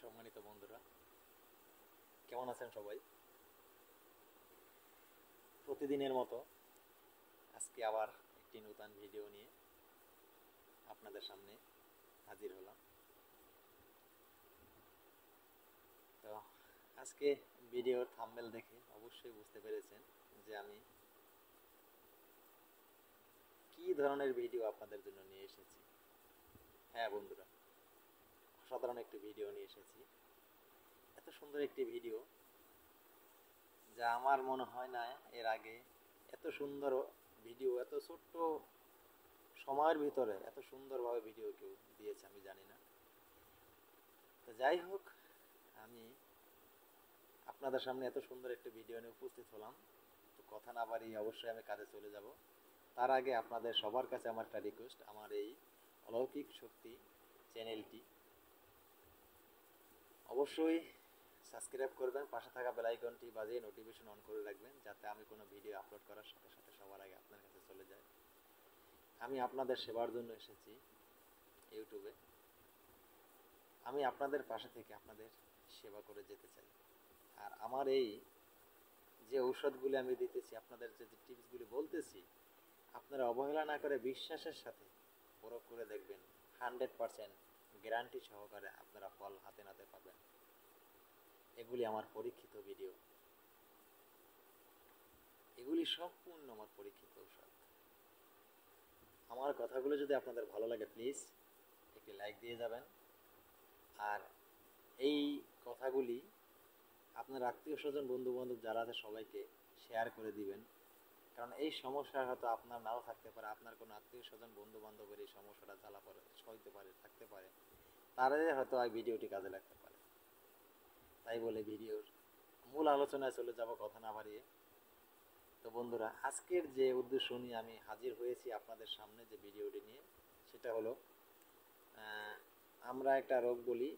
সম্মানিত বন্ধুরা, কেমন আছেন সবাই? প্রতিদিনের মতো আজকে আবার একটি নতুন ভিডিও নিয়ে আপনাদের সামনে হাজির হলাম। তো আজকে ভিডিওর থাম্বনেল দেখে অবশ্যই বুঝতে পেরেছেন যে আমি কি ধরনের ভিডিও আপনাদের জন্য নিয়ে এসেছি। হ্যাঁ বন্ধুরা, অসাধারণ একটি ভিডিও নিয়ে এসেছি। এত সুন্দর একটি ভিডিও যা আমার মনে হয় না এর আগে এত সুন্দর ভিডিও, এত ছোট্ট সময়ের ভিতরে এত সুন্দরভাবে ভিডিও কেউ দিয়েছে আমি জানি না। তো যাই হোক, আমি আপনাদের সামনে এত সুন্দর একটা ভিডিও নিয়ে উপস্থিত হলাম। তো কথা না বাড়িয়ে অবশ্যই আমি কাজে চলে যাব। তার আগে আপনাদের সবার কাছে আমার একটা রিকোয়েস্ট, আমার এই অলৌকিক শক্তি চ্যানেলটি অবশ্যই সাবস্ক্রাইব করবেন, পাশে থাকা বেল আইকনটি বাজিয়ে নোটিফিকেশন অন করে রাখবেন, যাতে আমি কোনো ভিডিও আপলোড করার সাথে সাথে সবার আগে আপনার কাছে চলে যায়। আমি আপনাদের সেবার জন্য এসেছি ইউটিউবে। আমি আপনাদের পাশে থেকে আপনাদের সেবা করে যেতে চাই। আর আমার এই যে ঔষধগুলি আমি দিতেছি, আপনাদের যে টিপসগুলি বলতেছি, আপনারা অবহেলা না করে বিশ্বাসের সাথে প্রয়োগ করে দেখবেন। 100% গ্যারান্টি সহকারে আপনারা ফল হাতে নাতে পাবেন। এগুলি আমার পরীক্ষিত ভিডিও, এগুলি সম্পূর্ণ আমার পরীক্ষিত ঔষধ। আমার কথাগুলো যদি আপনাদের ভালো লাগে, প্লিজ একটি লাইক দিয়ে যাবেন। আর এই কথাগুলি আপনার আত্মীয় স্বজন বন্ধু বান্ধব যারা আছে সবাইকে শেয়ার করে দিবেন। কারণ এই সমস্যা হয়তো আপনার নাও থাকতে পারে, আপনার কোনো আত্মীয় স্বজন বন্ধু বান্ধবের এই সমস্যাটা জ্বালা পড়ে সইতে পারে, থাকতে পারে, তারা হয়তো এই ভিডিওটি কাজে লাগতে পারে। তাই বলে ভিডিওর মূল আলোচনায় চলে যাব কথা না বাড়িয়ে। তো বন্ধুরা, আজকের যে উদ্দেশ্য নিয়ে আমি হাজির হয়েছি আপনাদের সামনে, যে ভিডিওটি নিয়ে, সেটা হলো আমরা একটা রোগ বলি,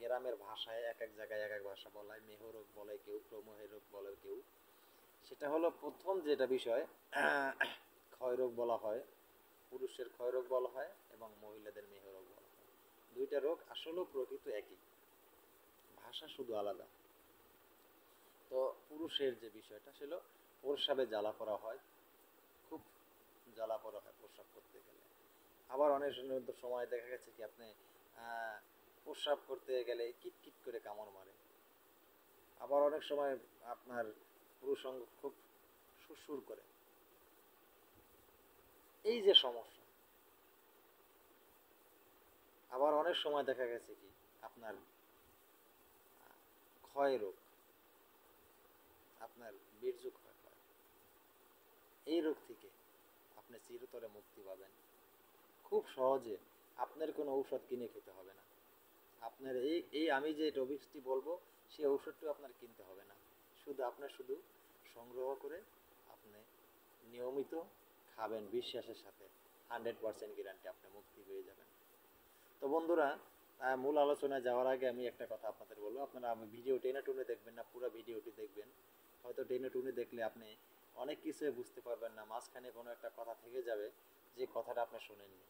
গ্রামের ভাষায় এক এক জায়গায় এক এক ভাষা বলা হয়। মেহ রোগ বলে কেউ, প্রমোহের রোগ বলে কেউ। সেটা হলো প্রথম যেটা বিষয়, ক্ষয় রোগ বলা হয়, পুরুষের ক্ষয় রোগ বলা হয় এবং মহিলাদের মেহ রোগ বলা হয়। দুইটা রোগ আসলেও প্রকৃত একই, ভাষা শুধু আলাদা। তো পুরুষের যে বিষয়টা ছিল, প্রস্রাবে জ্বালা পড়া হয়, খুব জ্বালা পড়া হয় প্রস্রাব করতে গেলে। আবার অনেক সময় দেখা গেছে কি আপনি প্রস্রাব করতে গেলে কিটকিট করে কামড় মারে। আবার অনেক সময় আপনার পুরুষাঙ্গ খুব সুরসুর করে। এই যে সমস্যা। আবার অনেক সময় দেখা গেছে কি আপনার ক্ষয় রোগ, আপনার বীর্য ক্ষয় হয়। এই রোগ থেকে আপনি চিরতরে মুক্তি পাবেন খুব সহজে। আপনার কোনো ঔষধ কিনে খেতে হবে না। আপনার এই এই আমি যে টপিকসটি বলবো, সেই ঔষধটিও আপনার কিনতে হবে না। শুধু সংগ্রহ করে আপনি নিয়মিত খাবেন বিশ্বাসের সাথে। 100% গ্যারান্টি আপনি মুক্তি পেয়ে যাবেন। তো বন্ধুরা, মূল আলোচনায় যাওয়ার আগে আমি একটা কথা আপনাদের বলবো, আপনারা ভিডিও টেনে টুনে দেখবেন না, পুরো ভিডিওটি দেখবেন। হয়তো টেনে টুনে দেখলে আপনি অনেক কিছুই বুঝতে পারবেন না, মাঝখানে কোনো একটা কথা থেকে যাবে যে কথাটা আপনি শোনেননি।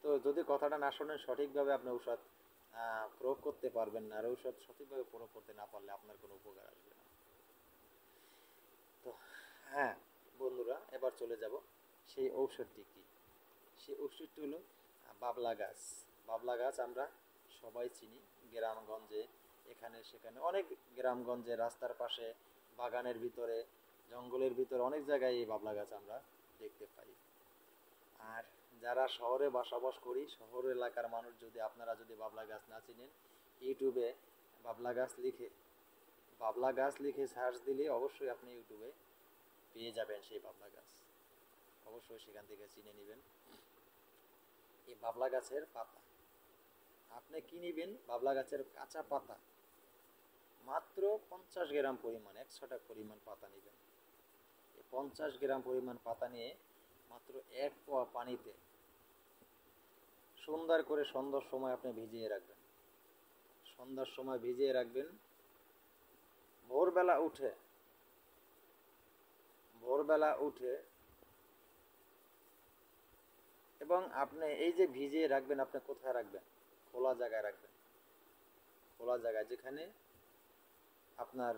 তো যদি কথাটা না শোনেন, সঠিকভাবে আপনি ঔষধ প্রয়োগ করতে পারবেন না, আর ঔষধ সঠিকভাবে প্রয়োগ করতে না পারলে আপনার কোনো উপকার আসবে না। তো হ্যাঁ বন্ধুরা, এবার চলে যাব সেই ঔষধটি কি। সেই ঔষধটি হলো বাবলা গাছ। বাবলা গাছ আমরা সবাই চিনি, গ্রামগঞ্জে এখানে সেখানে অনেক গ্রামগঞ্জে রাস্তার পাশে, বাগানের ভিতরে, জঙ্গলের ভিতরে অনেক জায়গায় এই বাবলা গাছ আমরা দেখতে পাই। আর যারা শহরে বসবাস করি, শহর এলাকার মানুষ, যদি আপনারা যদি বাবলা গাছ না চিনেন, ইউটিউবে বাবলা গাছ লিখে সার্চ দিলে অবশ্যই আপনি ইউটিউবে পেয়ে যাবেন সেই বাবলা গাছ। অবশ্যই সেখান থেকে চিনে নেবেন। এই বাবলা গাছের পাতা আপনি কি নেবেন, বাবলা গাছের কাঁচা পাতা মাত্র 50 গ্রাম পরিমাণ, 100টা পরিমাণ পাতা নেবেন। এই 50 গ্রাম পরিমাণ পাতা নিয়ে মাত্র 1 পোয়া পানিতে সুন্দর করে সন্ধ্যার সময় আপনি ভিজিয়ে রাখবেন। সন্ধ্যার সময় ভিজিয়ে রাখবেন। ভোরবেলা উঠে এবং আপনি এই যে ভিজিয়ে রাখবেন, আপনি কোথায় রাখবেন? খোলা জায়গায় রাখবেন। খোলা জায়গায় যেখানে আপনার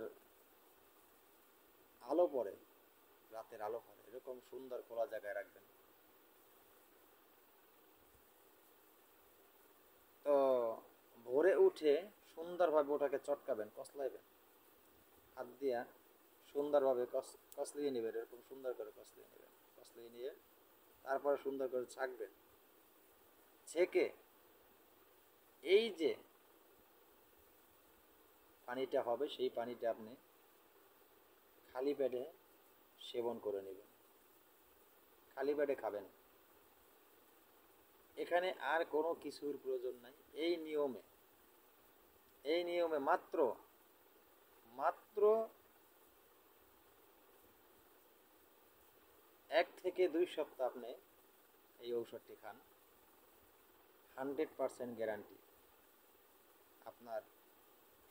আলো পড়ে, রাতের আলো পড়ে, এরকম সুন্দর খোলা জায়গায় রাখবেন। তো ভোরে উঠে সুন্দরভাবে ওটাকে চটকাবেন, কসলাইবেন, হাত দিয়া সুন্দরভাবে কসলিয়ে নেবেন, এরকম সুন্দর করে কসলিয়ে নেবেন, কসলিয়ে নিয়ে তারপরে সুন্দর করে ছাঁকবেন। ছেঁকে এই যে পানিটা হবে সেই পানিটা আপনি খালি পেটে সেবন করে নেবেন, খালি পেটে খাবেন। এখানে আর কোনো কিছুর প্রয়োজন নাই। এই নিয়মে মাত্র মাত্র 1 থেকে 2 সপ্তাহ আপনি এই ঔষধটি খান, 100% গ্যারান্টি আপনার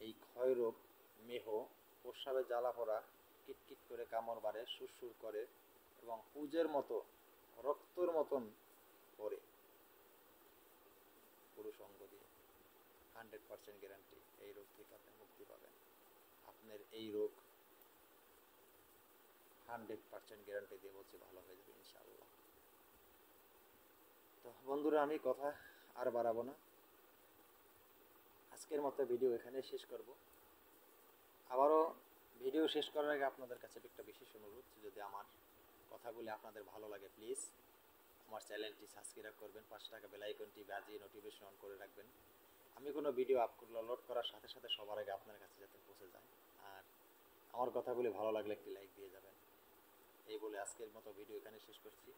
এই ক্ষয়রোগ, মেহ, প্রস্রাবে জ্বালা পড়া, কিটকিট করে কামড় বাড়ে, সুরসুর করে এবং পুজের মতো রক্তর মতন পড়ে পুরুষ অঙ্গ দিয়ে, 100% গ্যারান্টি এই রোগ থেকে আপনি মুক্তি পাবেন। আপনার এই রোগ 100% গ্যারান্টি দিয়ে বলছি ভালো হয়ে যাবে ইনশাআল্লাহ। তো বন্ধুরা, আমি কথা আর বাড়াবো না, আজকের মতো ভিডিও এখানে শেষ করব। আবারও ভিডিও শেষ করার আগে আপনাদের কাছে একটা বিশেষ অনুরোধ, যদি আমার কথাগুলি আপনাদের ভালো লাগে প্লিজ আমার চ্যানেলটি সাবস্ক্রাইব করবেন, 5 টাকা বেল আইকনটি বাজিয়ে নোটিফিকেশন অন করে রাখবেন। আমি কোনো ভিডিও আপলোড করার সাথে সাথে সবার আগে আপনার কাছে যাতে পৌঁছে যায়। আর আমার কথাগুলি ভালো লাগলে একটি লাইক দিয়ে যাবেন। এই বলে আজকের মতো ভিডিও এখানে শেষ করছি।